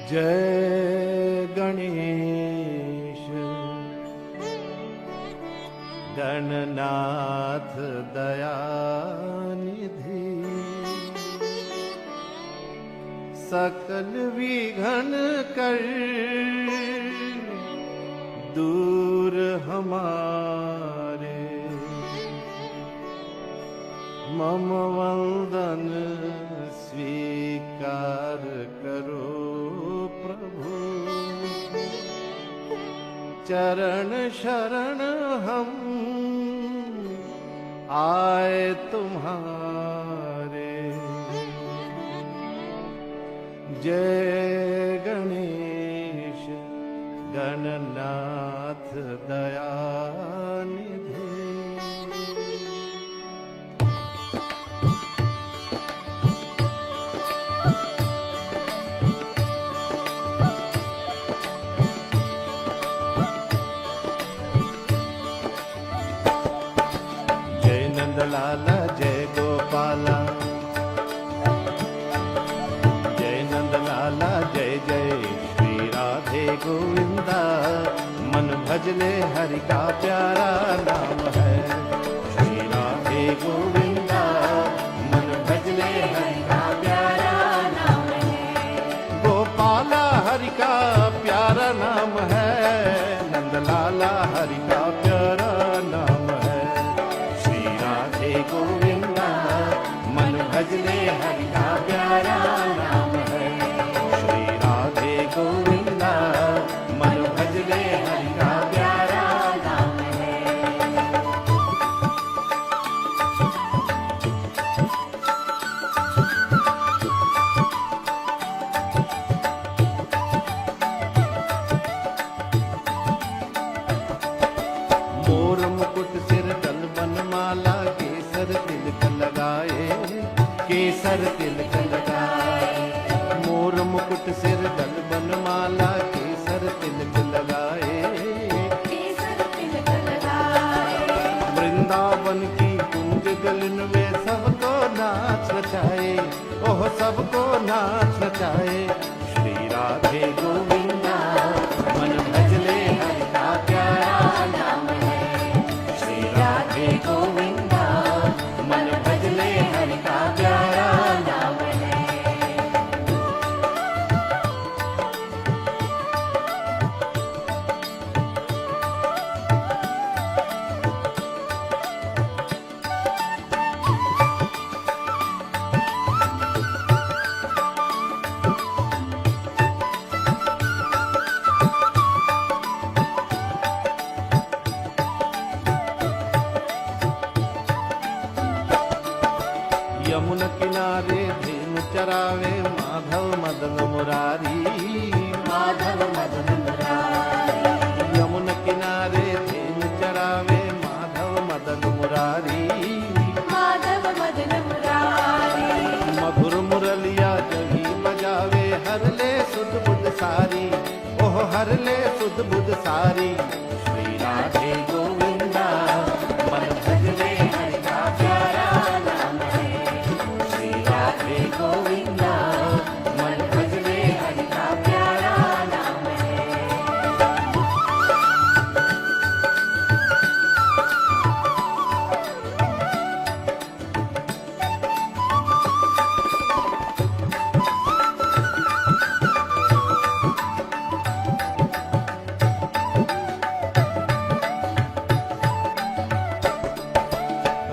जय गणेश गणनाथ दयानिधि, सकल विघ्न कर दूर हमारे। मम वंदन स्वीकार करो प्रभु, चरण शरण हम आए तुम्हारे। जय गणेश गणनाथ दयानिधि। लाला जय गोपाला, जय नंद लाला जय जय श्री राधे गोविंदा। मन भजले हरि का प्यारा नाम है श्री राधे गोविंदा। मन भजले हरि का प्यारा नाम है, गोपाला हरि का प्यारा नाम है, नंद लाला हरि का प्यारा नाम है गोविंदा। मन भजले हरि का प्यारा नाम है श्री राधे गोविंदा। मन भजले हरि का प्यारा नाम है। मोर मुकुट सिर तल बनमाला, केसर तिलक लगाए, केसर तिलक लगाए। मोर मुकुट सिर दल बनमाला, केसर तिलक लगाए, केसर तिलक लगाए। वृंदावन की कुंज गलन में सबको नाच नचाए, ओह सबको नाच नचाए श्री राधे गोविंदा। मन भजले हरि का प्यारा नाम है श्री राधे गोविंदा। मन भजले हरि का प्यारा नाम है। यमुन किनारे धेनु चरावे, माधव मदन मुरारी, माधव मदन मुरारी। यमुन किनारे धेनु चरावे, माधव मदन मुरारी, माधव मदन मुरारी। मधुर मुरलिया जही बजावे, हर ले सुध बुध सारी, ओह हर ले सुध बुध सारी श्री राधे गोविंदा। मन भजले हरि का प्यारा नाम है श्री राधे गोविंदा। मन भजले हरि का प्यारा नाम है।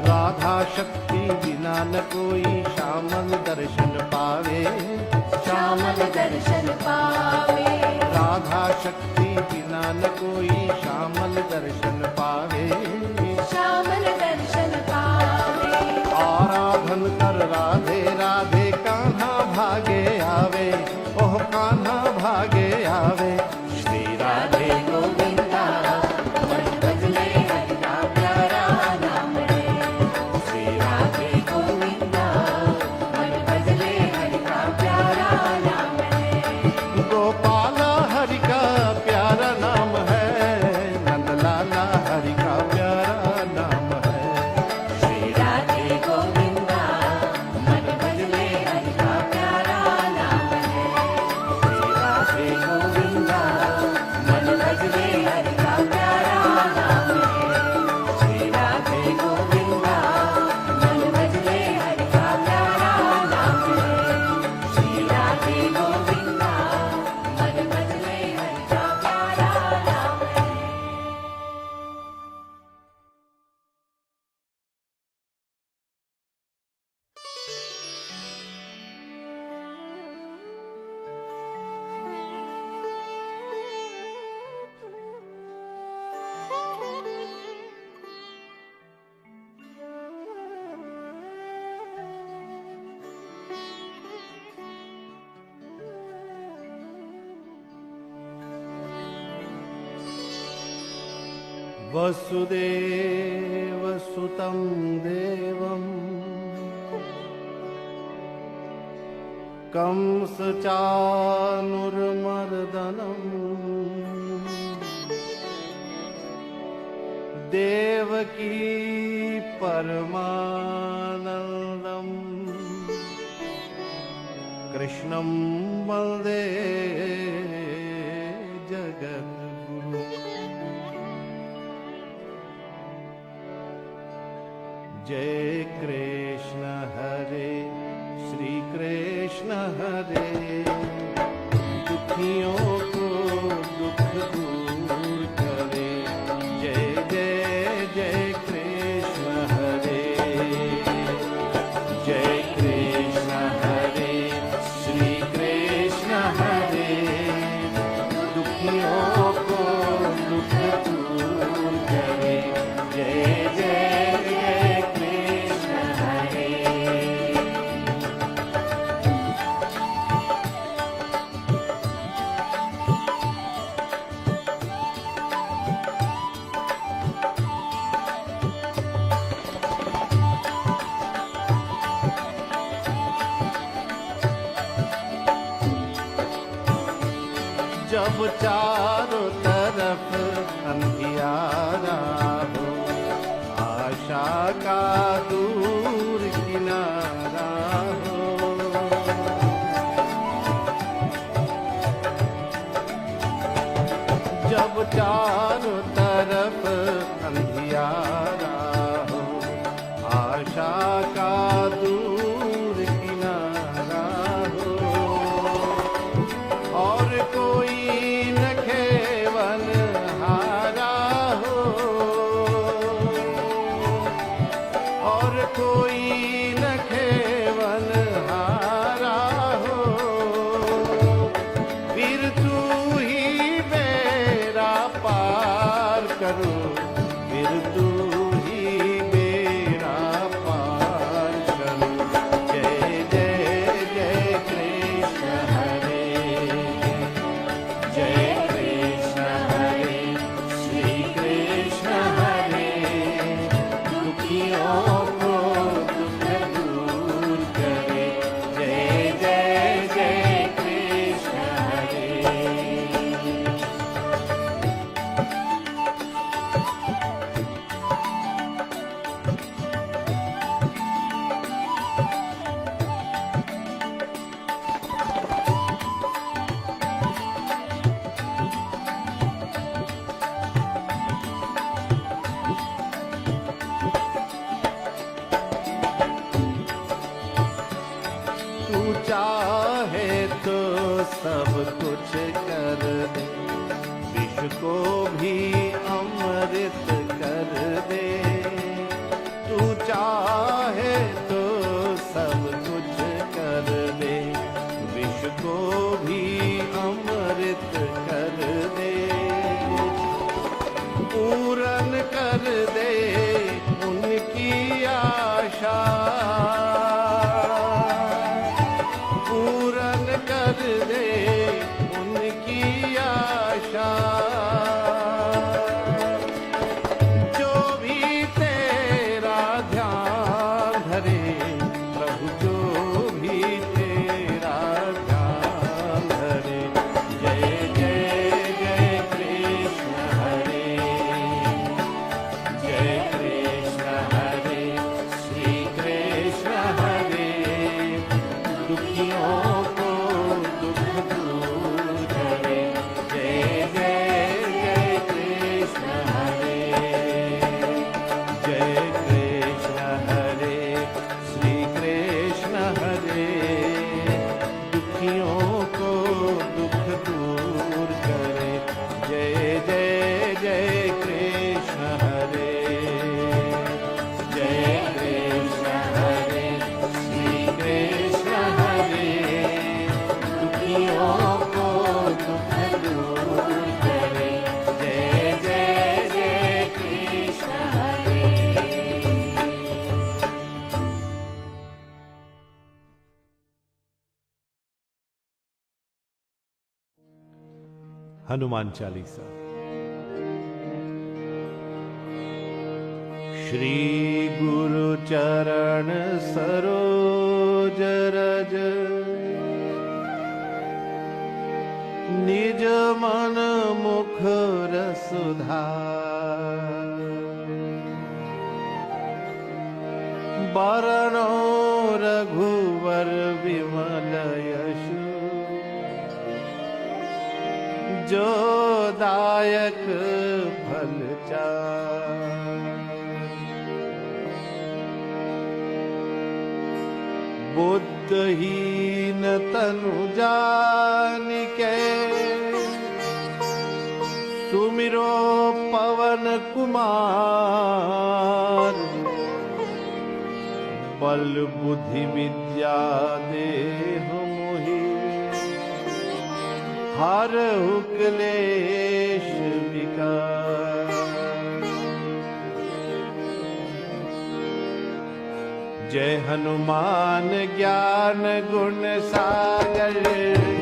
राधा शक्ति बिना न कोई श्यामल दर्शन पावे, श्यामल दर्शन पावे। राधा शक्ति बिना न कोई श्यामल दर्शन पावे, श्यामल दर्शन पावे। आराधन कर राधे राधे, कान्हा भागे आवे, ओह कान्हा भागे आवे श्री राधे गोविंदा। मन भजले हरि का प्यारा नाम है श्री राधे गोविंदा। मन भजले हरि का प्यारा नाम है, गोपाला हरि का प्यारा नाम है, नंद लाला हरि का प्यारा वसुदेवसुतं देवम् कंसचानुर्मर्दनम् देवकी परमानन्दम् कृष्णं वन्दे जगद्गुरुम्। जय कृष्ण हरे श्री कृष्ण हरे, दुखियों को दुख दूर करे। जय जय जय कृष्ण हरे, जय कृष्ण हरे श्री कृष्ण हरे, दुखियों को दुख दूर करे। जय जय जब चारों तरफ अंधियारा हो, आशा का दूर किनारा हो। जब चारों तरफ अंधियारा हो, आशा का दूर किनारा हो, और कोई न केवल हारा हो, और कोई न केवल हारा हो, फिर तू ही बेड़ा पार करो, फिर तू ही बेड़ा पार करो। जय जय जय कृष्ण हरे, जय कृष्ण हरे श्री कृष्ण हरे, दुखियों को दुख दूर करे। जय जय जय कृष्ण हरे। तू चाहे तो सब कुछ कर दे, विष को भी अमृत कर दे। तू चाहे तो सब कुछ कर दे, विष को भी अमृत कर दे। पूरन कर दे उनकी आशा, पूरन कर दे उनकी आशा। जो भी तेरा ध्यान धरे प्रभु, जो भी तेरा ध्यान धरे। जय जय जय कृष्ण हरे, जय कृष्ण हरे श्री कृष्ण हरे, दुखियों को दुख दूर करे। जय जय जय कृष्ण हरे, जय कृष्ण हरे श्री कृष्ण हरे, दुखियों को दुख दूर करे। जय जय जय कृष्ण हरे, जय कृष्ण हरे श्री कृष्ण हरे, दुखियों को दुख दूर करे। जय जय जय कृष्ण हरे। हनुमान चालीसा। श्री गुरु चरण सरोज रज निज मन मुख रसुधार बरनो रघुवर विमल यशु जो दायक फल बुद्धहीन तनु जानिके सुमिरो पवन कुमार बल बुद्धि विद्या देह मोहि हरहु क्लेश विकार जय हनुमान ज्ञान गुण सागर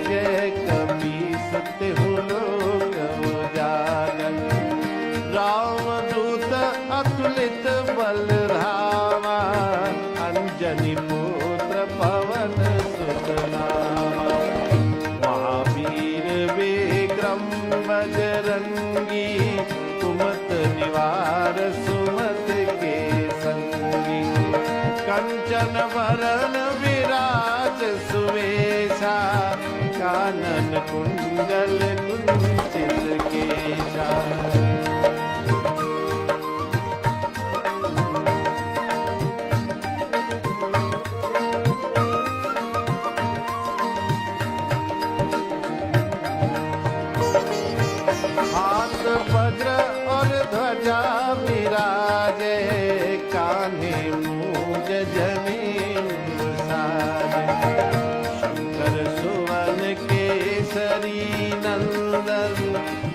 जय कपीस तिहु लोक उजागर राम दूत अतुलित बल धामा अंजनी पुत्र पवन सुत नामा महावीर विक्रम बजरंगी कुमत निवार सुमत के संगी कंचन वरण विराज सुवेशा कानन कुंडल कुंचित केशा हाथ वज्र और ध्वजा विराजे कान्हे मूज जनेऊ साजे शंकर सुवन केसरी नंदन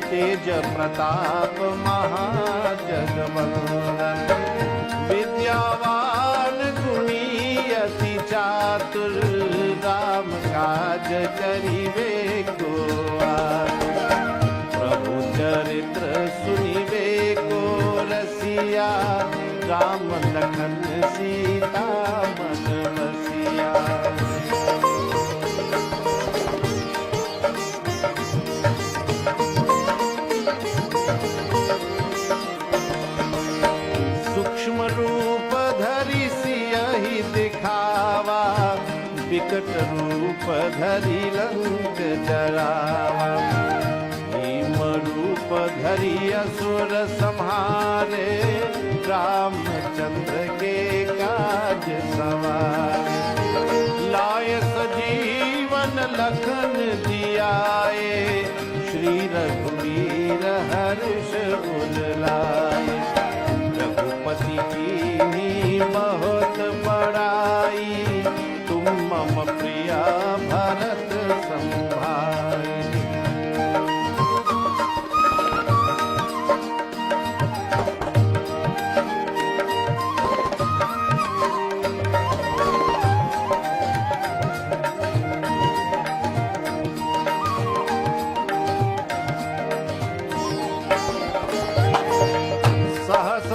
तेज प्रताप महाजगवंदन विद्यावान गुणी अति चातुर राम काज करिबे को प्रभु चरित्र सुनिबे को रसिया राम लखन सीता मन बसिया सूक्ष्म रूप धरि सियहि दिखावा विकट रूप धरि लंक जरावा भीम रूप धरि असुर संहारे रामचंद्र के काज सवारे लाय सजीवन लखन जियाए श्री रघुवीर हर्ष उर लाए रघुपति कीन्ही बहुत बड़ाई तुम मम प्रिया भरत संभाई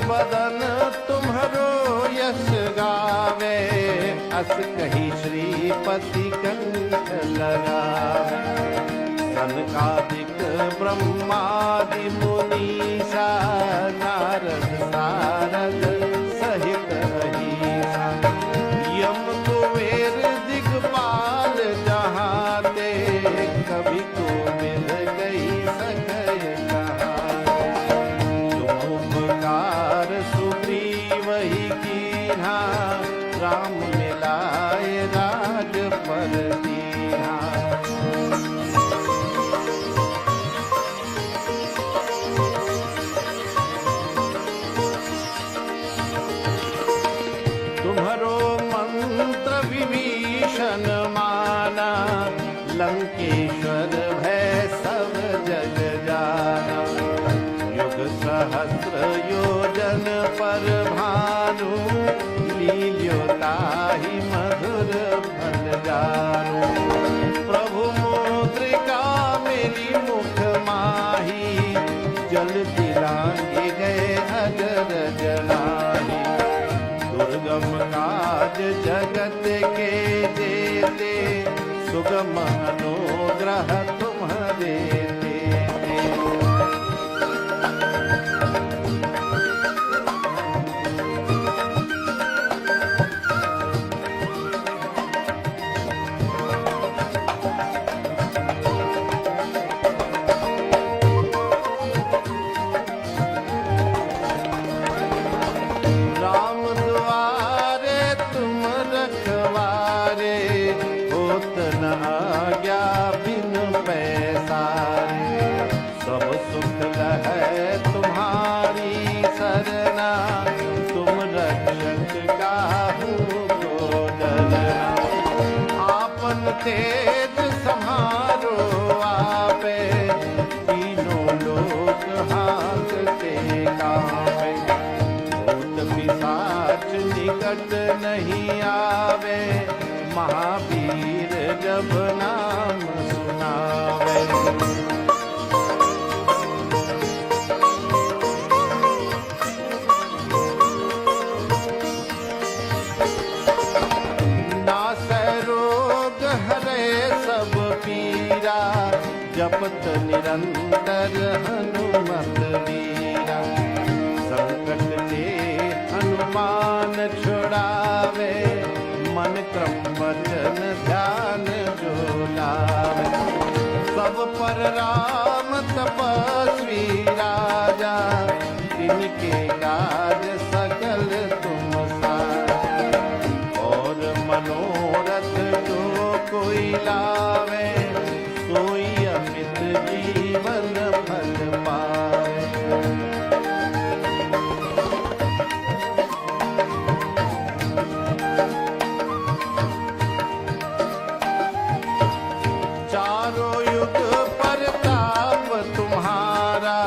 बदन तुम्हरो यश गावे अस कही श्रीपति कंठ लगावे सनकादिक ब्रह्मादि मुनीसा नारद सारद सहित अहीसा यम कुबेर दिगपाल जहाँ ते कभी को मिल गई सकय वही कीन्हा राम मिलाए राज पर दीन्हा तुम्हारो मंत्र विभीषण माना लंकेश्वर भय सब जग जाना युग सहस्र योजन पर भानु लील्योताहि मधुर फल जानु प्रभु मुद्रिका मेरी मुख माही जल दिलांगे गए अजर जनाही जगत के जेते सुगम अनुग्रह तुम्हारे देते। राम द्वारे तुम रखवारे, होत न आज्ञा बिन पैसारे। सब सुख लहै तुम्हारी सरना, तुम रक्षक काहू को डरना। आपन तेज सम्हारो आपे, तीनों लोक हांकते कांपे। भूत पिशाच निकट नहीं आवे, महावीर जब नाम सुनावे। नासै रोग हरे सब पीरा, जपत निरंतर हनुमत वीरा। संकट ते हनुमान छुड़ावे, मन क्रम वचन ध्यान जो लावे। सब पर राम तपस्वी राजा, तिनके काज सकल तुम साजा। और मनोरथ जो कोई लावे, सोई अमित जीवन फल पावे। चारों युग प्रताप तुम्हारा,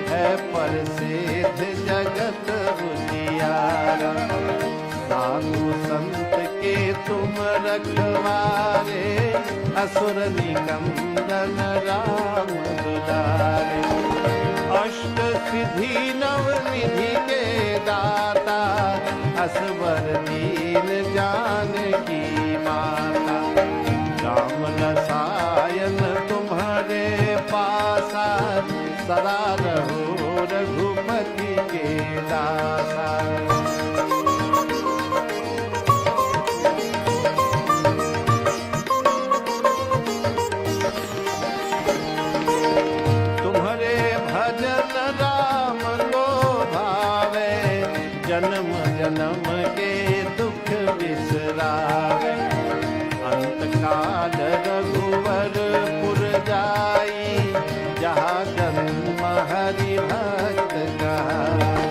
है प्रसिद्ध जगत उजियारा। साधु संत के तुम रखवारे, असुर निकंदन राम दुलारे। अष्ट सिद्धि नव निधि के दाता, असवर दीन जानकी माता। राम रसायन तुम्हारे पासा, सदा रहो रघुपति के दासा। तुम्हारे भजन राम को भावे, जन्म जन्म के दुख बिसरावे। अंत काल रघुवर पुर जाई, जहाँ जन्म हरि भक्त कहाई।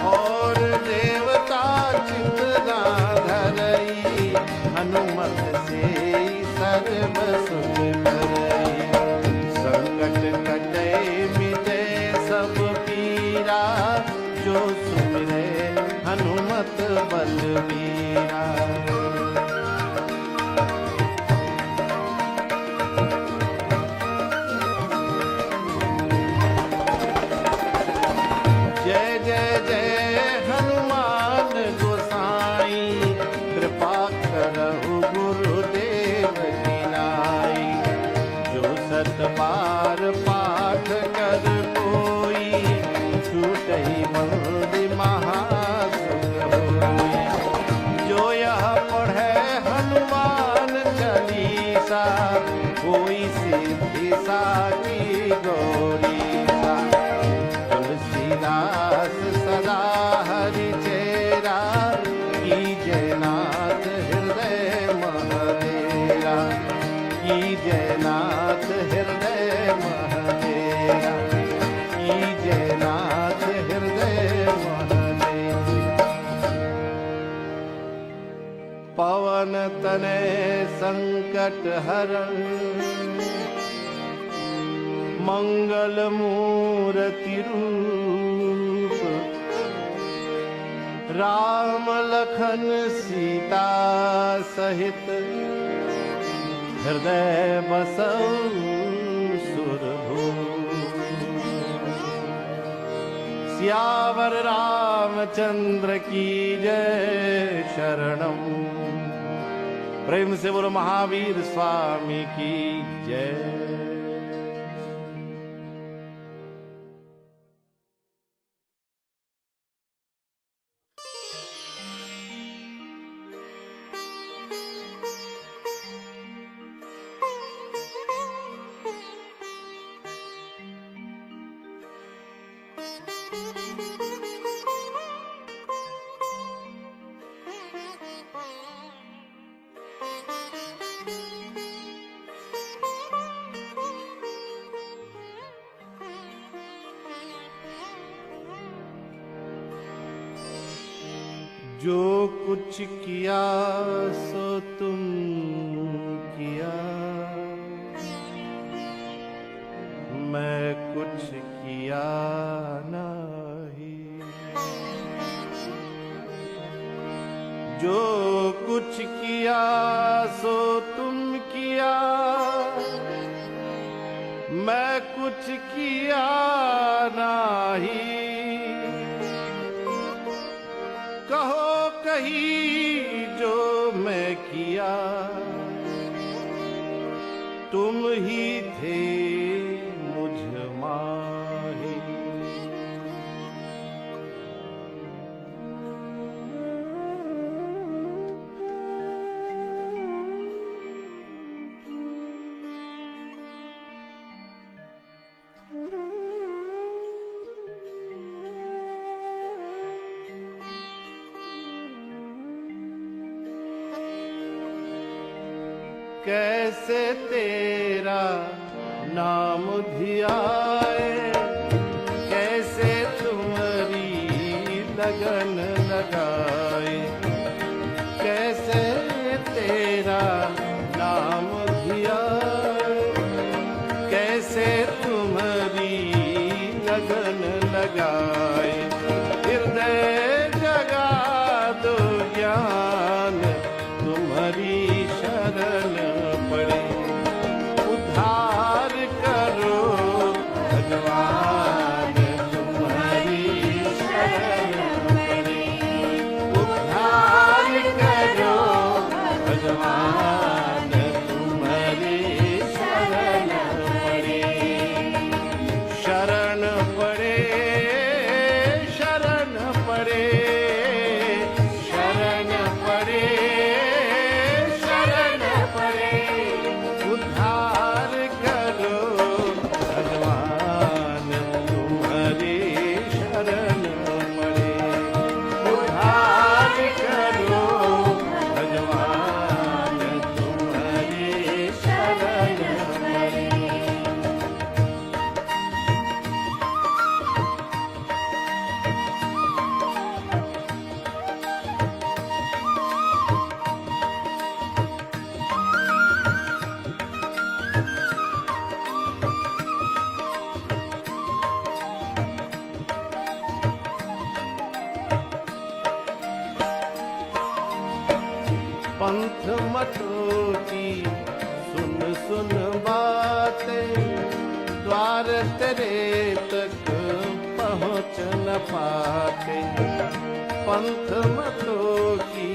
और देवता चितना धरई, हनुमत से सर्व सुख करई। संकट कटे मिटे सब पीरा, जो सुमिरे हनुमत बलबीरा। जय जय जय हनुमान गोसाई, कृपा करहु गुरुदेव की नाई। जो सत बार पाठ कर कोई, छूटहि बंदी महासुख होई। जो यह पढ़े हनुमान चालीसा, कोई सिद्धि साकी गौरीसा। तुलसीदास सदा हरि चेरा, कीजय नाथ हृदय महदेरा। कीजय नाथ हृदय महदेरा, कीजय नाथ हृदय महदेरा। पवन तनय संकट हरण, मंगल मूर्ति रूप। राम लखन सीता सहित, हृदय बसौ सुरभूप। सियावर रामचंद्र की जय। शरणम। प्रेम से बोलो महावीर स्वामी की जय। जो कुछ किया सो तुम किया, मैं कुछ किया नहीं। जो कुछ किया सो तुम किया, मैं कुछ किया नहीं। कहो कहीं जो मैं किया, तुम ही थे मुझ माही। कैसे तेरा नाम धियाए, कैसे तुम्हारी लगन लगाए। कैसे तेरा नाम धियाए, कैसे तुम्हारी लगन लगाए। हृदय जगा दो ज्ञान तुम्हारी शरण पड़े। उद्धार करो भगवान तुम्हारी शरण पड़े। उद्धार करो भगवान तुम्हारी शरण पड़े। शरण पड़े, शरण पड़े, शरण पड़े, शरण पड़े। उद्धार करो भगवान तुम्हारी शरण पड़े। उद्धार करो भगवान तुम्हारी शरण पड़े। पंथ मतों की सुन सुन बातें, द्वार तेरे तक पहुँच न पाते। पंथ मतों की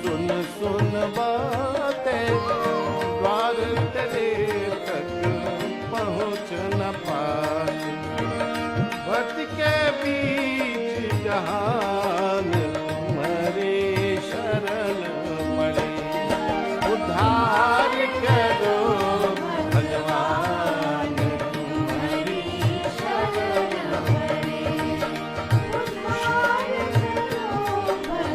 सुन सुन बातें, द्वार तेरे तक पहुँच न पाते। भक्त के बीच जहान तुम्हारी शरण पड़े। उद्धार करो भगवान तुम्हारी शरण पड़े। उद्धार करो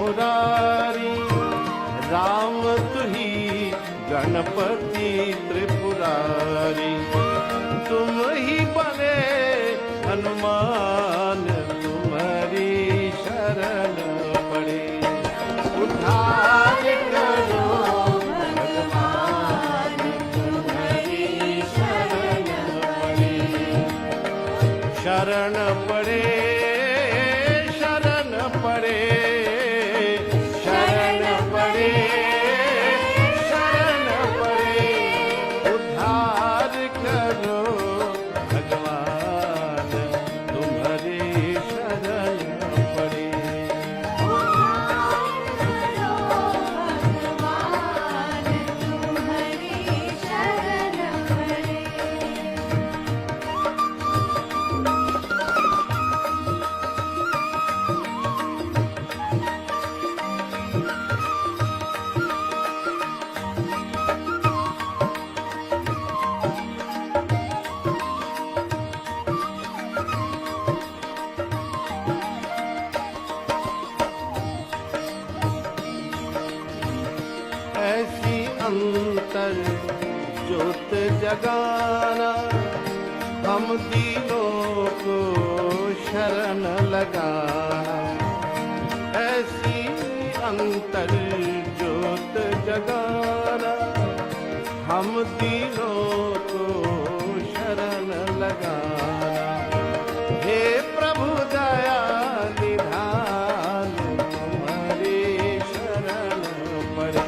मुरारी, राम तुही गणपति त्रिपुरारी, तुम ही बने हनुमान, तुम्हारी शरण पड़े, उद्धार करो भगवान, तुम्हारी शरण पड़े, शरण पड़े, शरण पड़े, शरण पड़े, शरण पड़े, उद्धार करो भगवान, तुम्हारी शरण पड़े, भगवान तुम्हारी शरण पड़े। ऐसी अंतर ज्योत जगाना, हम तीनों को शरण लगाना, ऐसी अंतर ज्योत जगाना, हम तीनों को शरण लगाना, हे प्रभु दया निधान, तुम्हारी शरण पड़े,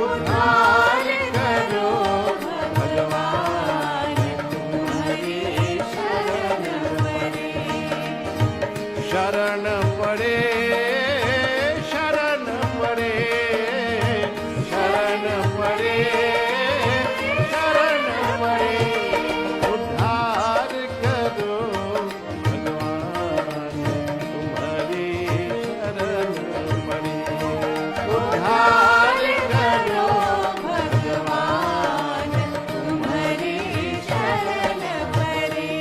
उद्धार करो भगवान, तुम्हारी शरण पड़े, शरण पड़े, शरण पड़े, शरण पड़े, शरण पड़े, उद्धार करो भगवान, तुम्हारी शरण पड़े, उद्धार करो भगवान तुम्हारी शरण पड़े।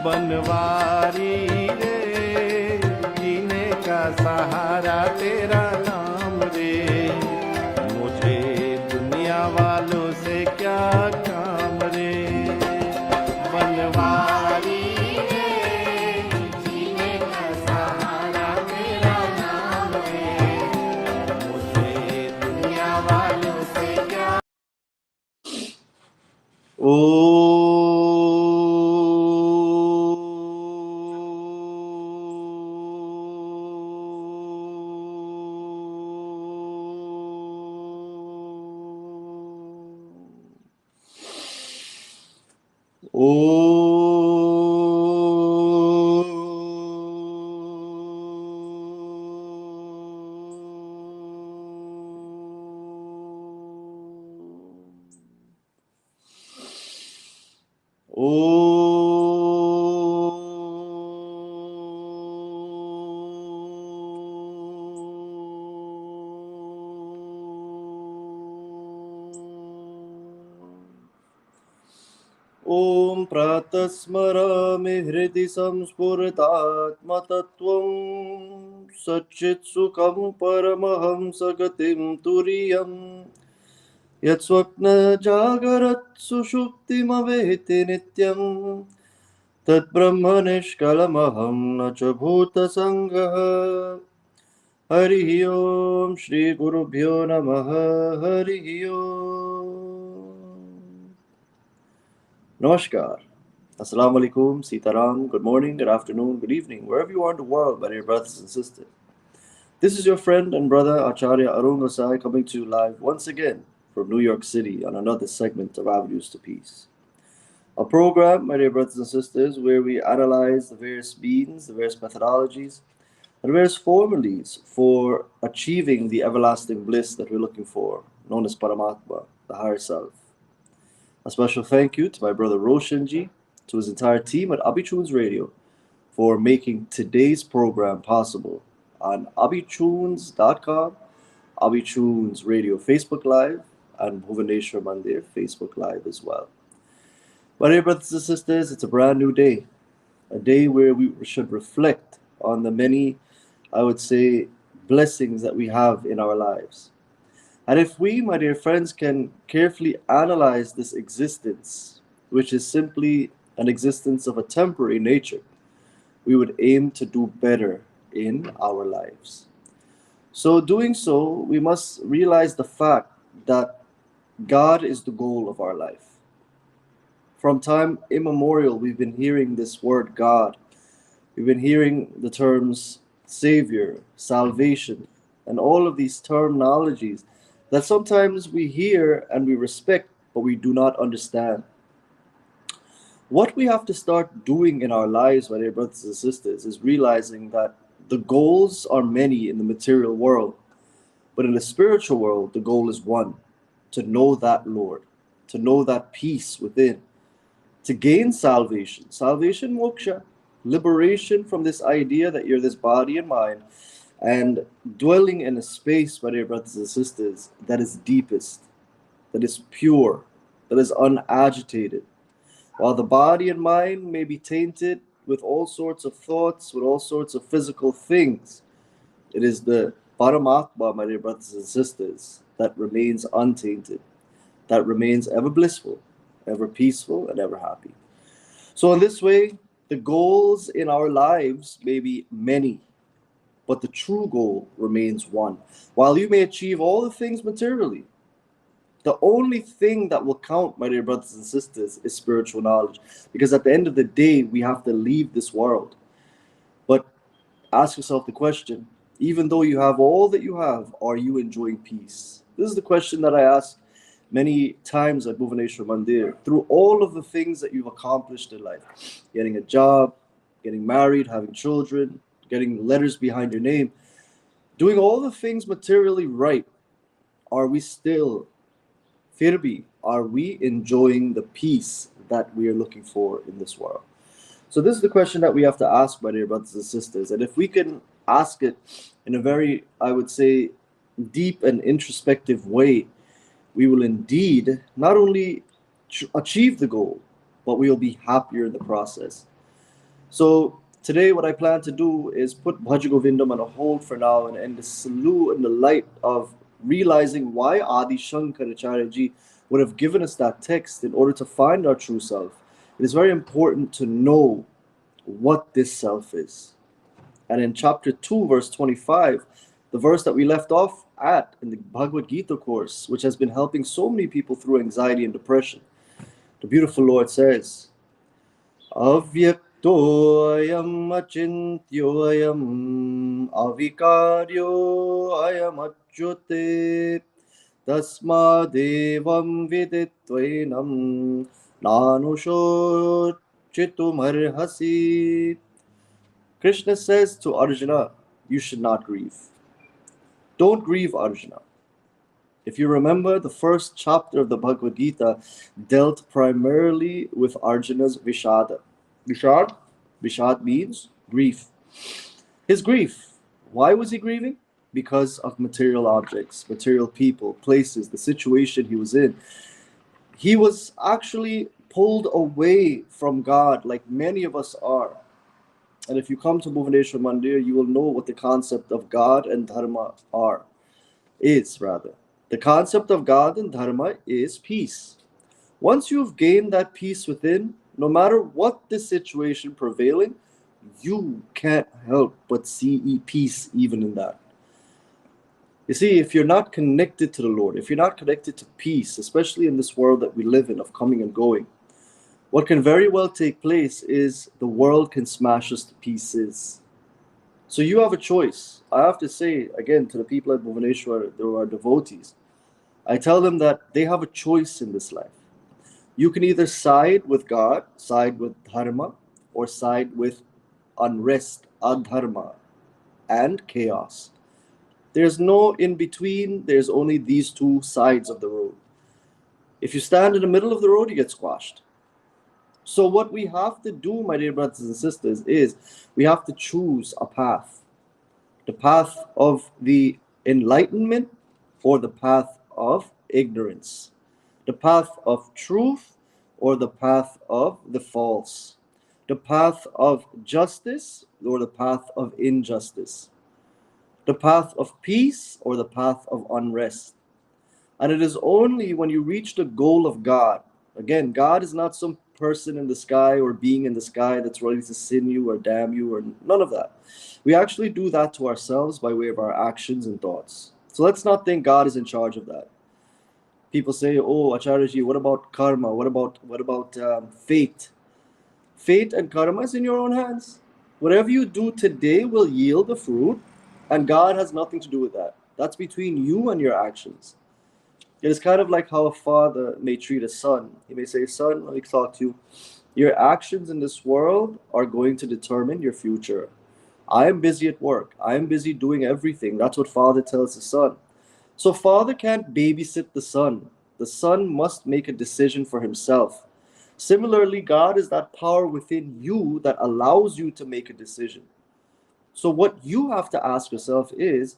बनवारी रे, जीने का सहारा तेरा नाम रे, मुझे दुनिया वालों से क्या काम रे, बनवारी रे, जीने का सहारा तेरा नाम रे, मुझे दुनिया वालों से क्या। ॐ प्रातस्मरामि हृदि संस्फुरतात्मतत्त्वं, सच्चित्सुखं परमहंसगतिं तुरीयम्, यत्स्वप्नजागरत्सुषुप्तिमवेति नित्यं, तद्ब्रह्म निष्कलमहं न च भूतसङ्गः। हरिः ओम श्री गुरुभ्यो नमः। हरिः ओम। Namaskar. Assalamu alaikum, Sitaram, good morning, good afternoon, good evening, wherever you are in the world, my dear brothers and sisters. This is your friend and brother Acharya Arun Gossai coming to you live once again from New York City on another segment of Avenues to Peace. A program, my dear brothers and sisters, where we analyze the various beings, the various methodologies, and various formulas for achieving the everlasting bliss that we're looking for, known as Paramatma, the higher self. A special thank you to my brother Roshanji, to his entire team at Abitunes Radio for making today's program possible on abitunes.com, Abitunes Radio Facebook Live, and Bhuvaneshwar Mandir Facebook Live as well. My dear brothers and sisters, it's a brand new day, a day where we should reflect on the many, I would say, blessings that we have in our lives. And if we, my dear friends, can carefully analyze this existence, which is simply an existence of a temporary nature, we would aim to do better in our lives. So, doing so, we must realize the fact that God is the goal of our life. From time immemorial, we've been hearing this word God. We've been hearing the terms Savior, salvation, and all of these terminologies that sometimes we hear and we respect, but we do not understand. What we have to start doing in our lives, my dear brothers and sisters, is realizing that the goals are many in the material world, but in the spiritual world, the goal is one: to know that Lord, to know that peace within, to gain salvation, moksha, liberation from this idea that you're this body and mind, and dwelling in a space, my dear brothers and sisters, that is deepest, that is pure, that is unagitated. While the body and mind may be tainted with all sorts of thoughts, with all sorts of physical things, it is the Paramatma, my dear brothers and sisters, that remains untainted, that remains ever blissful, ever peaceful, and ever happy. So in this way, the goals in our lives may be many, but the true goal remains one. While you may achieve all the things materially, the only thing that will count, my dear brothers and sisters, is spiritual knowledge. Because at the end of the day, we have to leave this world. But ask yourself the question, even though you have all that you have, are you enjoying peace? This is the question that I ask many times at Bhuvaneshwar Mandir. Through all of the things that you've accomplished in life, getting a job, getting married, having children, getting letters behind your name, doing all the things materially right, are we still, Firbi, are we enjoying the peace that we are looking for in this world? So this is the question that we have to ask, my dear brothers and sisters. And if we can ask it in a very, I would say, deep and introspective way, we will indeed not only achieve the goal, but we will be happier in the process. So today what I plan to do is put Bhaja Govindam on a hold for now and end the salute in the light of realizing why Adi Shankar Acharya ji would have given us that text in order to find our true self. It is very important to know what this self is. And in chapter 2, verse 25, the verse that we left off at in the Bhagavad Gita course, which has been helping so many people through anxiety and depression, the beautiful Lord says, Avyaktoyam achintyoyam avikaryo ayam achyute tasmadevam viditvainam nanushochitumarhasi. Krishna says to Arjuna, you should not grieve. Don't grieve, Arjuna. If you remember, the first chapter of the Bhagavad Gita dealt primarily with Arjuna's Vishada. Vishad means grief. His grief. Why was he grieving? Because of material objects, material people, places, the situation he was in. He was actually pulled away from God like many of us are. And if you come to Bhuvaneshwar Mandir, you will know what the concept of God and Dharma is. The concept of God and Dharma is peace. Once you've gained that peace within, no matter what the situation prevailing, you can't help but see peace even in that. You see, if you're not connected to the Lord, if you're not connected to peace, especially in this world that we live in of coming and going, what can very well take place is the world can smash us to pieces. So you have a choice. I have to say, again, to the people at Bhuvaneshwar, there are devotees, I tell them that they have a choice in this life. You can either side with God, side with Dharma, or side with unrest, adharma. and chaos. There's no in between, there's only these two sides of the road. If you stand in the middle of the road, you get squashed. So, what we have to do, my dear brothers and sisters, is we have to choose a path, the path of the enlightenment or the path of ignorance, the path of truth or the path of the false, the path of justice or the path of injustice, the path of peace or the path of unrest. And it is only when you reach the goal of God. Again, God is not some person in the sky or being in the sky that's ready to sin you or damn you or none of that. We actually do that to ourselves by way of our actions and thoughts. So let's not think God is in charge of that. People say, "Oh, Acharya, what about karma? What about fate?" Fate and karma is in your own hands. Whatever you do today will yield the fruit, and God has nothing to do with that. That's between you and your actions. It is kind of like how a father may treat a son. He may say, "Son, let me talk to you. Your actions in this world are going to determine your future. I am busy at work. I am busy doing everything." That's what father tells his son. So father can't babysit the son. The son must make a decision for himself. Similarly, God is that power within you that allows you to make a decision. So what you have to ask yourself is,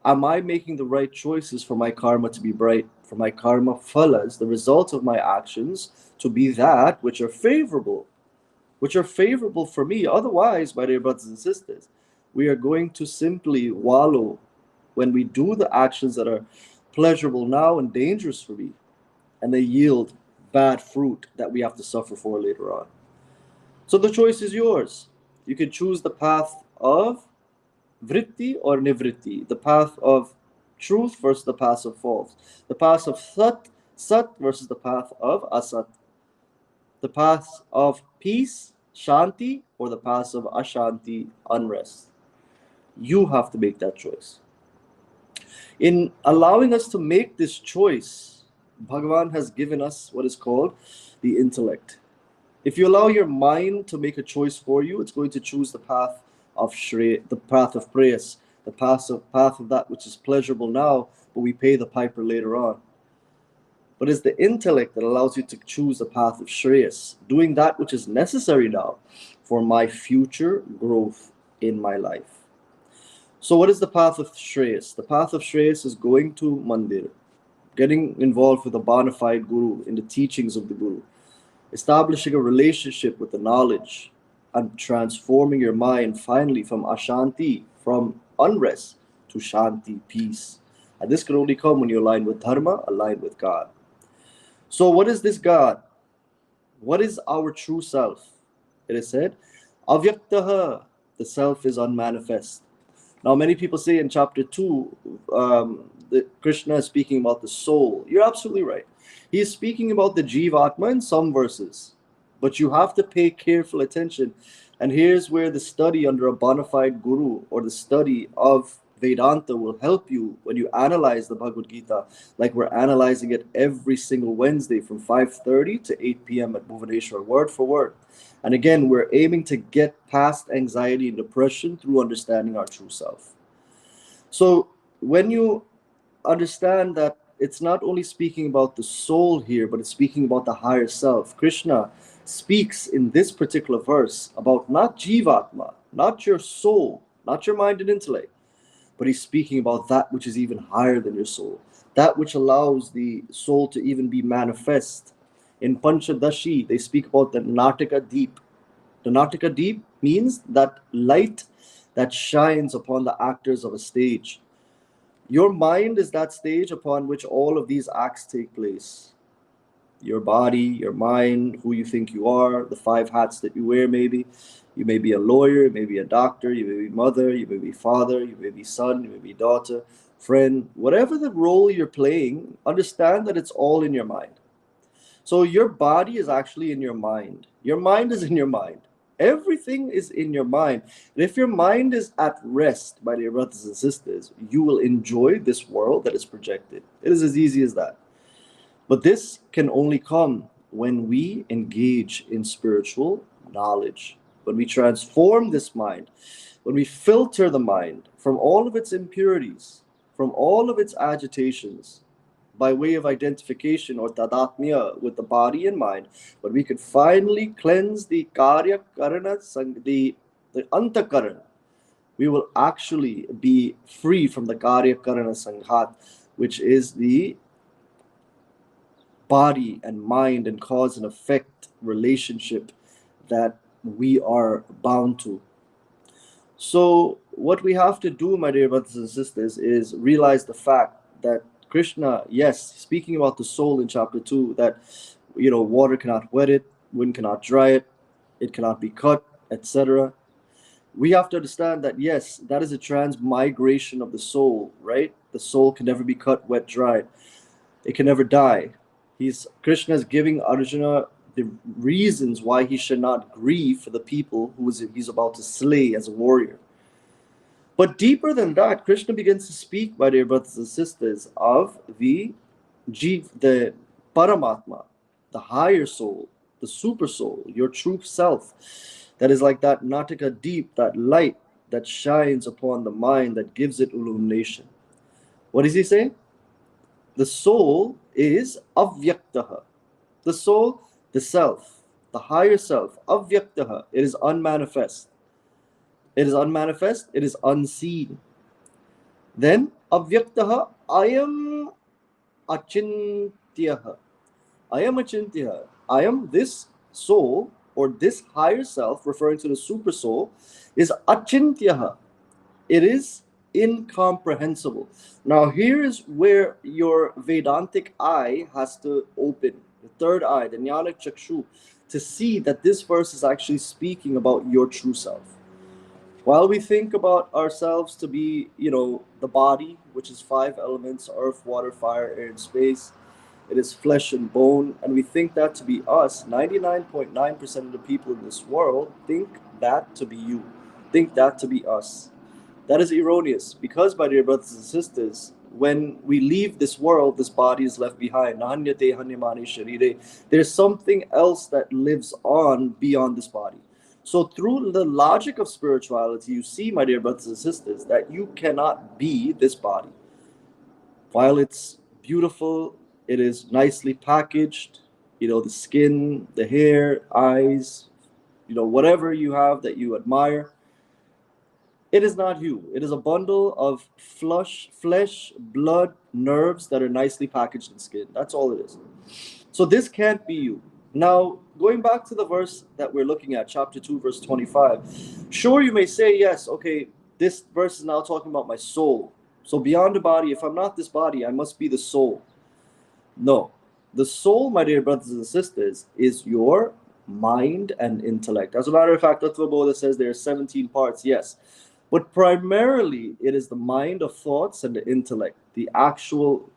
am I making the right choices for my karma to be bright, for my karma phalas, the result of my actions, to be that which are favorable for me? Otherwise, my dear brothers and sisters, we are going to simply wallow when we do the actions that are pleasurable now and dangerous for me, and they yield bad fruit that we have to suffer for later on. So the choice is yours. You can choose the path of vritti or nivritti, the path of truth versus the path of false, the path of sat versus the path of asat, the path of peace, shanti, or the path of ashanti, unrest. You have to make that choice. In allowing us to make this choice, Bhagavan has given us what is called the intellect. If you allow your mind to make a choice for you, it's going to choose the path of Shreya, the path of prayers, the path of that which is pleasurable now, but we pay the piper later on. But it's the intellect that allows you to choose the path of Shreyas, doing that which is necessary now for my future growth in my life. So what is the path of Shreyas? The path of Shreyas is going to Mandir, getting involved with a bona fide guru in the teachings of the guru, establishing a relationship with the knowledge, and transforming your mind finally from ashanti, from unrest, to shanti, peace. And this can only come when you align with dharma, align with God. So what is this God? What is our true self? It is said, avyaktaha, the self is unmanifest. Now many people say in chapter 2, that Krishna is speaking about the soul. You're absolutely right. He is speaking about the Jivatma in some verses, but you have to pay careful attention. And here's where the study under a bona fide guru or the study of Vedanta will help you when you analyze the Bhagavad Gita, like we're analyzing it every single Wednesday from 5:30 to 8 p.m. at Bhuvaneshwar, word for word. And again, we're aiming to get past anxiety and depression through understanding our true self. So when you understand that it's not only speaking about the soul here, but it's speaking about the higher self. Krishna speaks in this particular verse about not Jivatma, not your soul, not your mind and intellect, but he's speaking about that which is even higher than your soul, that which allows the soul to even be manifest. In Panchadashi, they speak about the Natika Deep. The Natika Deep means that light that shines upon the actors of a stage. Your mind is that stage upon which all of these acts take place. Your body, your mind, who you think you are, the 5 hats that you wear maybe. You may be a lawyer, you may be a doctor, you may be mother, you may be father, you may be son, you may be daughter, friend. Whatever the role you're playing, understand that it's all in your mind. So your body is actually in your mind. Your mind is in your mind. Everything is in your mind. And if your mind is at rest, my dear brothers and sisters, you will enjoy this world that is projected. It is as easy as that. But this can only come when we engage in spiritual knowledge, when we transform this mind, when we filter the mind from all of its impurities, from all of its agitations, by way of identification or tadatmya with the body and mind, when we could finally cleanse the karya karana, the antakaran, we will actually be free from the karya karana sanghat, which is the body and mind and cause and effect relationship that we are bound to. So what we have to do, my dear brothers and sisters, is realize the fact that Krishna, yes, speaking about the soul in chapter 2, that water cannot wet it, wind cannot dry it cannot be cut, etc. We have to understand that yes, that is a transmigration of the soul, right? The soul can never be cut, wet, dry. It can never die. Krishna is giving Arjuna the reasons why he should not grieve for the people he's about to slay as a warrior. But deeper than that, Krishna begins to speak, my dear brothers and sisters, of the Paramatma, the higher soul, the super soul, your true self, that is like that Natika deep, that light that shines upon the mind, that gives it illumination. What does he say? The soul is avyaktaha. The soul, the self, the higher self, avyaktaha. It is unmanifest. It is unmanifest, it is unseen. Then avyaktaha ayam achintyaha. Ayam achintyaha. Ayam, this soul or this higher self, referring to the super soul, is achintyaha. It is incomprehensible. Now here is where your Vedantic eye has to open, the third eye, the Jnana Chakshu, to see that this verse is actually speaking about your true self. While we think about ourselves to be, the body, which is 5 elements, earth, water, fire, air, and space, it is flesh and bone, and we think that to be us, 99.9% of the people in this world think that to be you, think that to be us. That is erroneous, because, my dear brothers and sisters, when we leave this world, this body is left behind. There's something else that lives on beyond this body. So through the logic of spirituality, you see, my dear brothers and sisters, that you cannot be this body. While it's beautiful, it is nicely packaged, the skin, the hair, eyes, whatever you have that you admire, it is not you. It is a bundle of flesh, blood, nerves that are nicely packaged in skin. That's all it is. So this can't be you. Now, going back to the verse that we're looking at, chapter 2, verse 25, sure, you may say, yes, okay, this verse is now talking about my soul. So beyond the body, if I'm not this body, I must be the soul. No. The soul, my dear brothers and sisters, is your mind and intellect. As a matter of fact, Tattva Bodha says there are 17 parts, yes. But primarily, it is the mind of thoughts and the intellect. The actual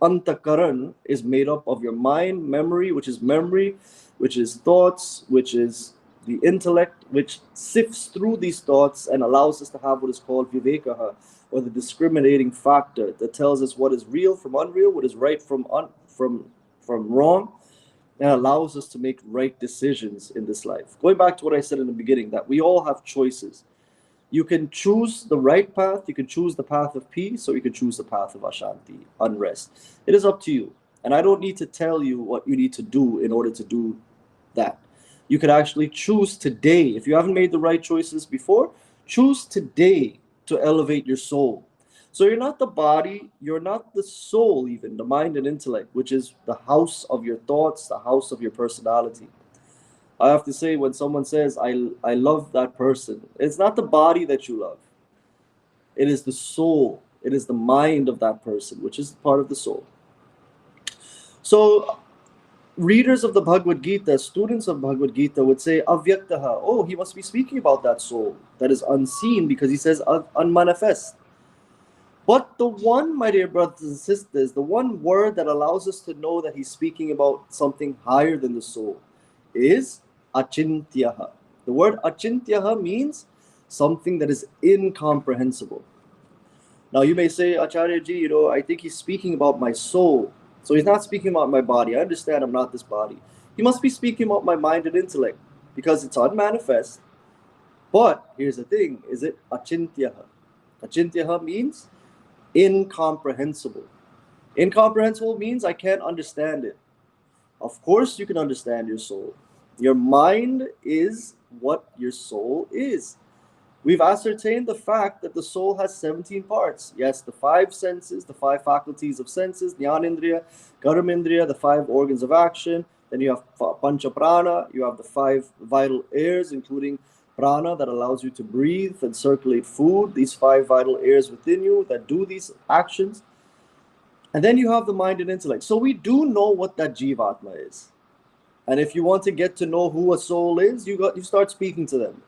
antakaran is made up of your mind, memory, which is thoughts, which is the intellect, which sifts through these thoughts and allows us to have what is called vivekaha, or the discriminating factor that tells us what is real from unreal, what is right from wrong, and allows us to make right decisions in this life. Going back to what I said in the beginning, that we all have choices. You can choose the right path, you can choose the path of peace, or you can choose the path of ashanti, unrest. It is up to you. And I don't need to tell you what you need to do in order to do that. You could actually choose today. If you haven't made the right choices before, choose today to elevate your soul. So you're not the body, you're not the soul even, the mind and intellect, which is the house of your thoughts, the house of your personality. I have to say, when someone says, I love that person, it's not the body that you love. It is the soul. It is the mind of that person, which is part of the soul. So, readers of the Bhagavad Gita, students of Bhagavad Gita would say, Avyaktaha, oh, he must be speaking about that soul that is unseen, because he says unmanifest. But the one, my dear brothers and sisters, the one word that allows us to know that he's speaking about something higher than the soul is achintyaha. The word achintyaha means something that is incomprehensible. Now you may say, Acharya ji, I think he's speaking about my soul. So he's not speaking about my body. I understand I'm not this body. He must be speaking about my mind and intellect, because it's unmanifest. But here's the thing, is it achintyaha? Achintyaha means incomprehensible. Incomprehensible means I can't understand it. Of course you can understand your soul. Your mind is what your soul is. We've ascertained the fact that the soul has 17 parts. Yes, the 5 senses, the 5 faculties of senses, Jnanendriya, Karmendriya, the 5 organs of action. Then you have Pancha Prana, you have the 5 vital airs, including prana that allows you to breathe and circulate food, these 5 vital airs within you that do these actions. And then you have the mind and intellect. So we do know what that Jivatma is. And if you want to get to know who a soul is, you start speaking to them.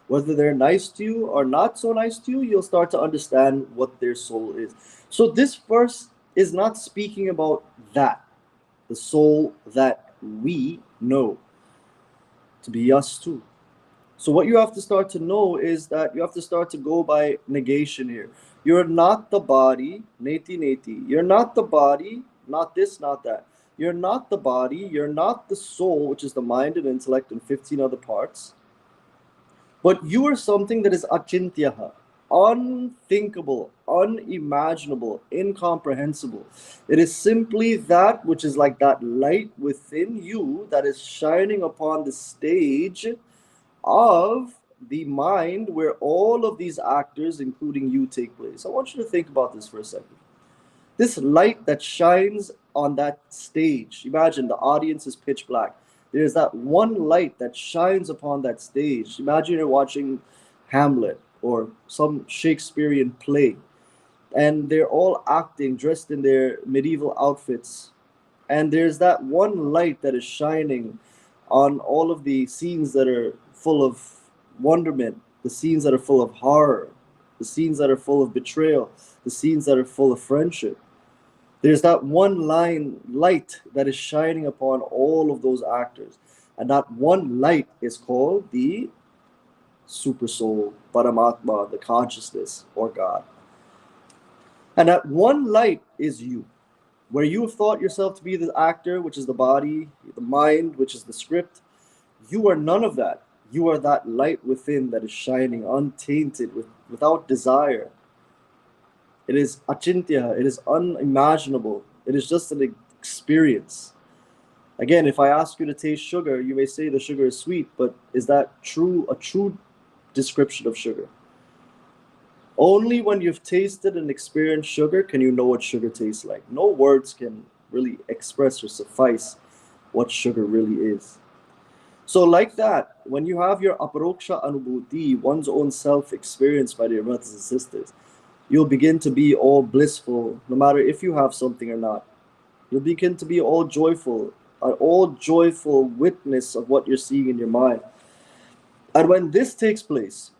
Whether they're nice to you or not so nice to you, you'll start to understand what their soul is. So this verse is not speaking about that, the soul that we know to be us too. So what you have to start to know is that you have to start to go by negation here. You're not the body, neti neti. You're not the body, not this, not that. You're not the body, you're not the soul, which is the mind and intellect and 15 other parts. But you are something that is achintyaha, unthinkable, unimaginable, incomprehensible. It is simply that which is like that light within you that is shining upon the stage of the mind where all of these actors, including you, take place. I want you to think about this for a second. This light that shines on that stage, imagine the audience is pitch black. There's that one light that shines upon that stage. Imagine you're watching Hamlet or some Shakespearean play, and they're all acting dressed in their medieval outfits. And there's that one light that is shining on all of the scenes that are full of wonderment, the scenes that are full of horror, the scenes that are full of betrayal, the scenes that are full of friendship. There's that one light that is shining upon all of those actors. And that one light is called the super soul, Paramatma, the consciousness, or God. And that one light is you. Where you have thought yourself to be the actor, which is the body, the mind, which is the script, you are none of that. You are that light within that is shining, untainted, without desire. It is achintya, it is unimaginable. It is just an experience. Again, if I ask you to taste sugar, you may say the sugar is sweet, but is that a true description of sugar? Only when you've tasted and experienced sugar can you know what sugar tastes like. No words can really express or suffice what sugar really is. So like that, when you have your aparoksha anubhuti, one's own self experience by your brothers and sisters, you'll begin to be all blissful, no matter if you have something or not. You'll begin to be all joyful, an all joyful witness of what you're seeing in your mind. And when this takes place,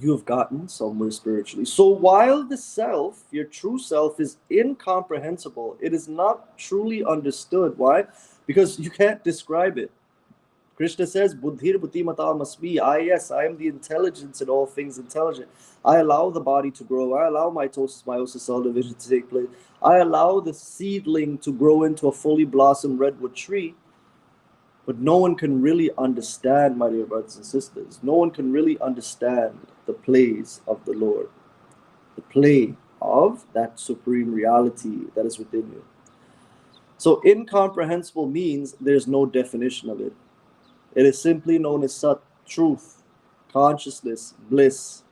you have gotten somewhere spiritually. So while the self, your true self, is incomprehensible, it is not truly understood. Why? Because you can't describe it. Krishna says, Buddhir Buddhimata Masmi. Yes, I am the intelligence in all things intelligent. I allow the body to grow. I allow mitosis, meiosis, cell division to take place. I allow the seedling to grow into a fully blossomed redwood tree. But no one can really understand, my dear brothers and sisters. No one can really understand the plays of the Lord. The play of that supreme reality that is within you. So incomprehensible means there's no definition of it. It is simply known as Sat, truth, consciousness, bliss.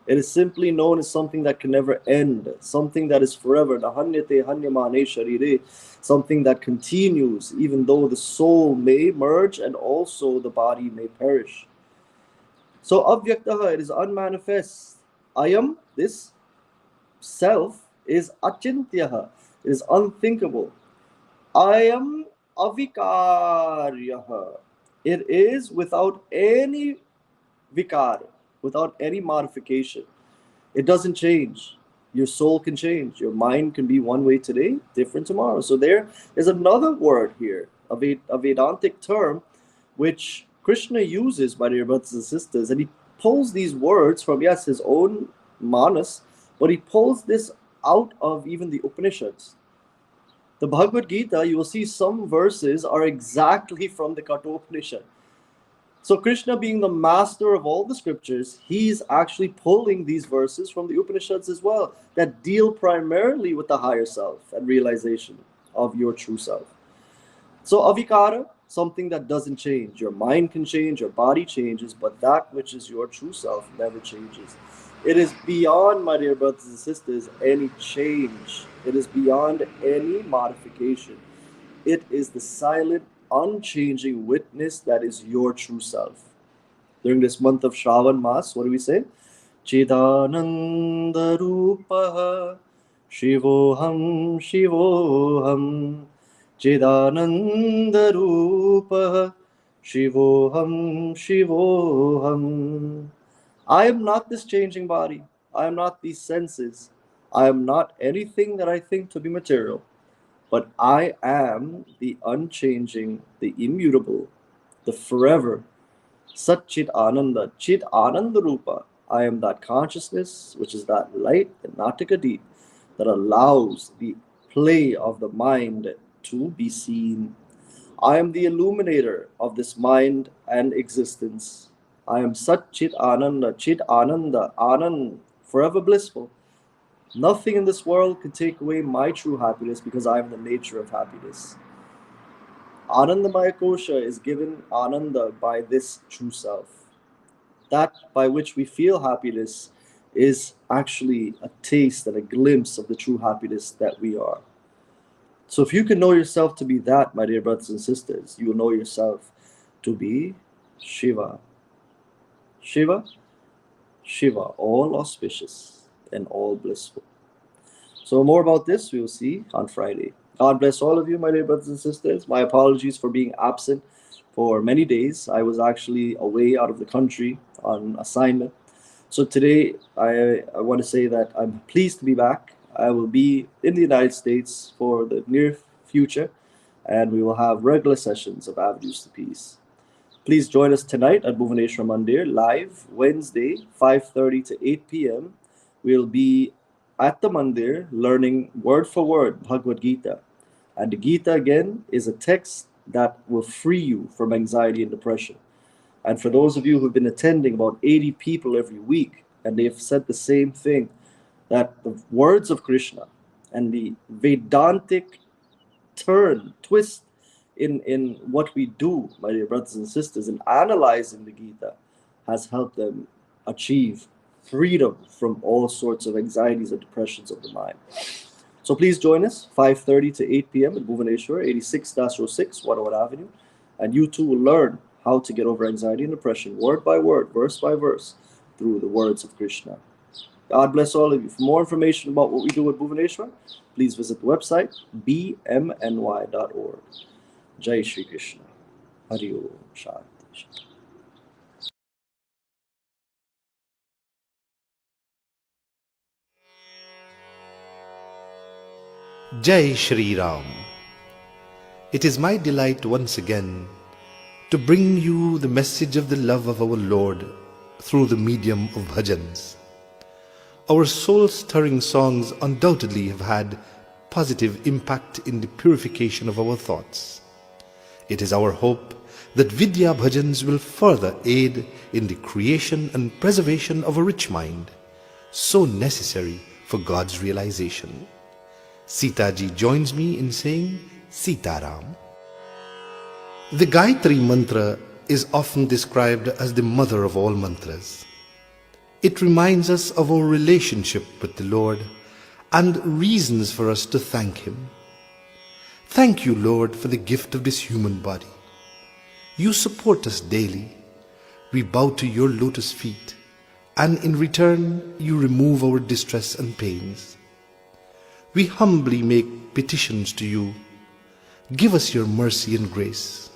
It is simply known as something that can never end, something that is forever, something that continues, even though the soul may merge and also the body may perish. So avyaktaha, it is unmanifest. Ayam, this self, is achintyaha, it is unthinkable. Ayam avikaryaha, it is without any vikar, without any modification. It doesn't change. Your soul can change. Your mind can be one way today, different tomorrow. So there is another word here, a Vedantic term, which Krishna uses, my dear brothers and sisters, and he pulls these words from, yes, his own manas, but he pulls this out of even the Upanishads. The Bhagavad Gita, you will see some verses are exactly from the Kathopanishad. So Krishna, being the master of all the scriptures, he's actually pulling these verses from the Upanishads as well, that deal primarily with the higher self and realization of your true self. So avikara, something that doesn't change. Your mind can change, your body changes, but that which is your true self never changes. It is beyond, my dear brothers and sisters, any change. It is beyond any modification. It is the silent, unchanging witness that is your true self. During this month of Shravan Mas, what do we say? Chidananda Rupaha Shivoham Shivoham Chidananda Rupaha Shivoham Shivoham. I am not this changing body. I am not these senses. I am not anything that I think to be material. But I am the unchanging, the immutable, the forever, Sat Chit Ananda Rupa. I am that consciousness, which is that light and Natika deep, that allows the play of the mind to be seen. I am the illuminator of this mind and existence. I am Sat Chit Ananda, Anand, forever blissful. Nothing in this world can take away my true happiness because I am the nature of happiness. Anandamaya Kosha is given Ananda by this true self. That by which we feel happiness is actually a taste and a glimpse of the true happiness that we are. So if you can know yourself to be that, my dear brothers and sisters, you will know yourself to be Shiva. Shiva, all auspicious and all blissful. So more about this we will see on Friday. God bless all of you, my dear brothers and sisters. My apologies for being absent for many days. I was actually away out of the country on assignment. So today I want to say that I'm pleased to be back. I will be in the United States for the near future, and we will have regular sessions of Avenues to Peace. Please join us tonight at Bhuvaneshwar Mandir, live Wednesday, 5:30 to 8 p.m. We'll be at the Mandir learning word for word Bhagavad Gita. And the Gita, again, is a text that will free you from anxiety and depression. And for those of you who've been attending, about 80 people every week, and they've said the same thing, that the words of Krishna and the Vedantic twist in what we do, my dear brothers and sisters, in analyzing the Gita, has helped them achieve freedom from all sorts of anxieties and depressions of the mind. So please join us, 5:30 to 8 p.m. in Bhuvaneshwar, 86-06, Wadawad Avenue, and you too will learn how to get over anxiety and depression, word by word, verse by verse, through the words of Krishna. God bless all of you. For more information about what we do at Bhuvaneshwar, please visit the website, bmny.org. Jai Shri Krishna. Hari Om. Shanti. Jai Shri Ram. It is my delight once again to bring you the message of the love of our Lord through the medium of bhajans. Our soul-stirring songs undoubtedly have had positive impact in the purification of our thoughts. It is our hope that Vidya bhajans will further aid in the creation and preservation of a rich mind, so necessary for God's realization. Sita ji joins me in saying Sitaram. The Gayatri mantra is often described as the mother of all mantras. It reminds us of our relationship with the Lord and reasons for us to thank Him. Thank you, Lord, for the gift of this human body. You support us daily. We bow to your lotus feet, and in return you remove our distress and pains. We humbly make petitions to you. Give us your mercy and grace.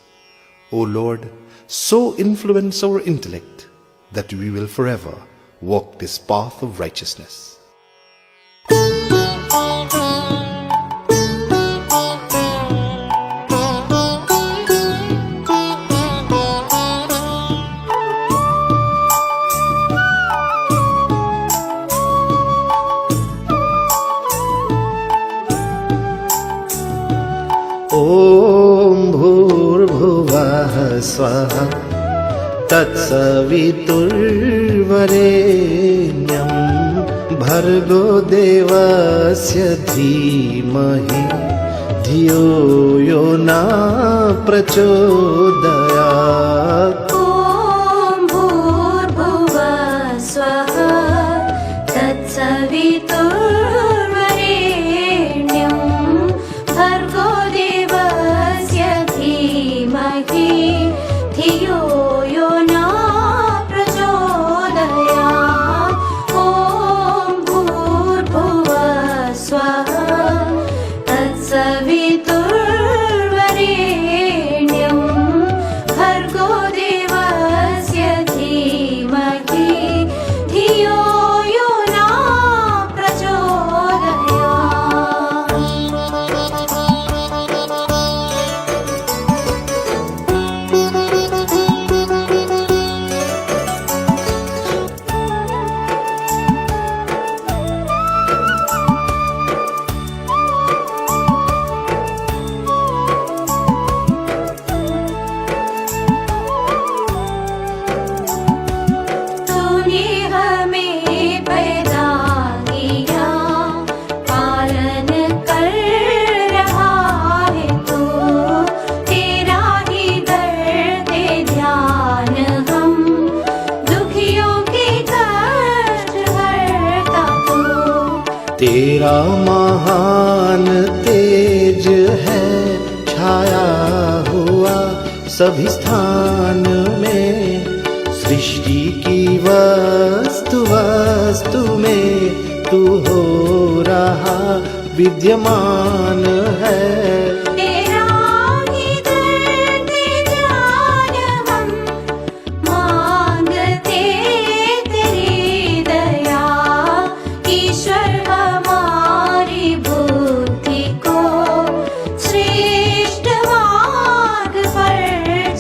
O Lord, so influence our intellect that we will forever walk this path of righteousness. Om Bhurbhuvah Swaha तत्सवितुर्वरेण्यं भर्गो देवस्य धीमहि धियो यो न प्रचोदयात्। ॐ भूर्भुवः स्वः तत्सवितुर्वरेण्यं भर्गो देवस्य धीमहि धियो यो न प्रचोदयात्। ॐ भूर्भुवः स्वः तत्सवितुर्वरेण्यं भर्गो देवस्य धीमहि धियो यो न तूने हमें पैदा किया, पालन कर रहा है तू, तेरा ही दर्द ध्यान हम, दुखियों के कष्ट हरता तू। तेरा महान तेज है छाया हुआ सभी स्थान में, सृष्टि की वस्तु वस्तु में तू हो रहा विद्यमान है। तेरा ही दर्द ध्यान हम, मांगते तेरी दया, ईश्वर हमारी बुद्धि को श्रेष्ठ मार्ग पर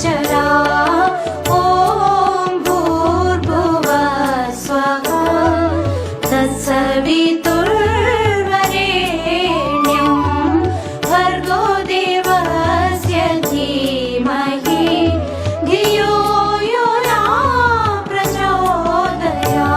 चला। ॐ भूर्भुवः स्वः तत्सवितुर्वरेण्यं भर्गो देवस्य धीमहि धियो यो न प्रचोदयात्।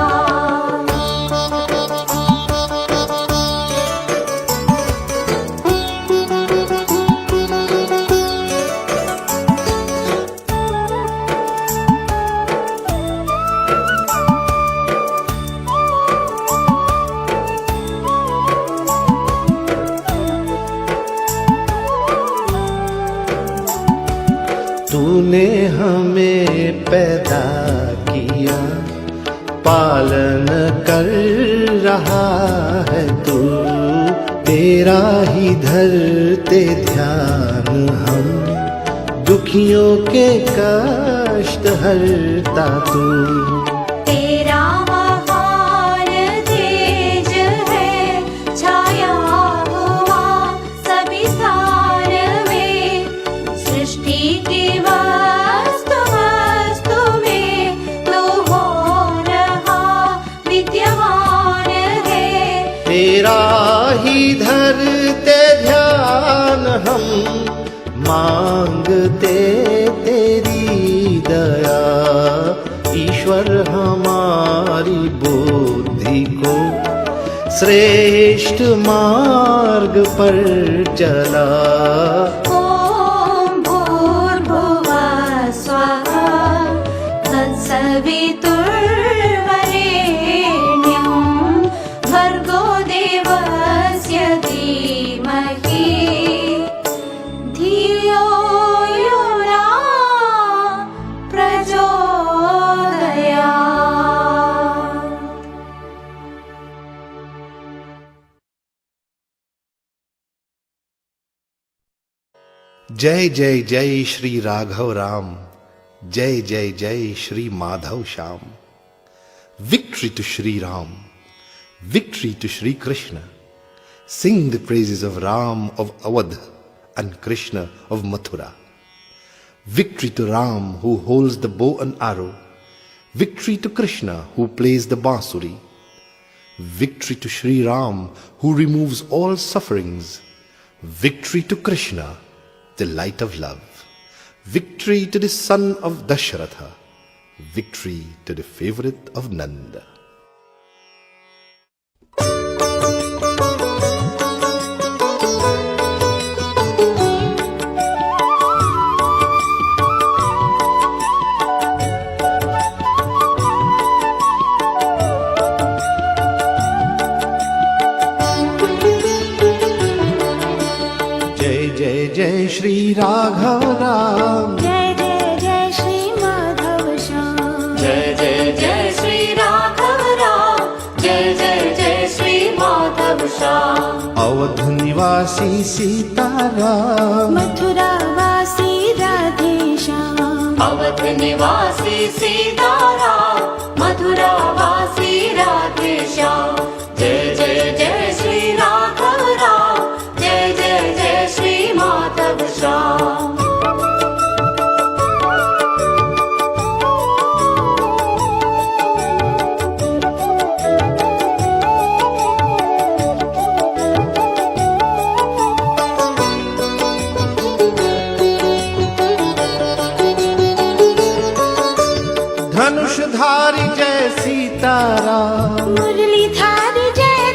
तूने हमें पैदा किया, पालन कर रहा है तू, तेरा ही धरते ध्यान हम, दुखियों के कष्ट हरता तू। तेरा महान तेज है छाया हुआ सभी स्थान में, सृष्टि की वस्तु वस्तु में तू हो रहा विद्यमान है। तेरा ही धरते ध्यान हम, मांगते तेरी दया, ईश्वर हमारी बुद्धि को श्रेष्ठ मार्ग पर चला। ॐ भूर्भुवः स्वः तत्सवितुर्वरेण्यं भर्गो देवस्य धीमहि धियो यो न प्रचोदयात्। जय जय जय श्री राघव राम, जय जय जय Shri Madhav Shyam. Victory to Shri Ram, victory to Shri Krishna. Sing the praises of Ram of Awadh and Krishna of Mathura. Victory to Ram who holds the bow and arrow. Victory to Krishna who plays the bansuri. Victory to Shri Ram who removes all sufferings. Victory to Krishna, the light of love. Victory to the son of Dashratha. victory to the favorite of Nanda. जय श्री राघव राम, जय जय जय श्री माधव श्याम, जय जय जय श्री राघव राम, जय जय जय श्री माधव श्याम। अवध निवासी सीताराम, मथुरा वासी राधे श्याम, अवध निवासी सीताराम, मथुरा वासी राधे श्याम। जय जय जय श्री राघव राम, जय जय जय श्री माधव श्याम। धनुषधारी जय सीताराम, मुरलीधारी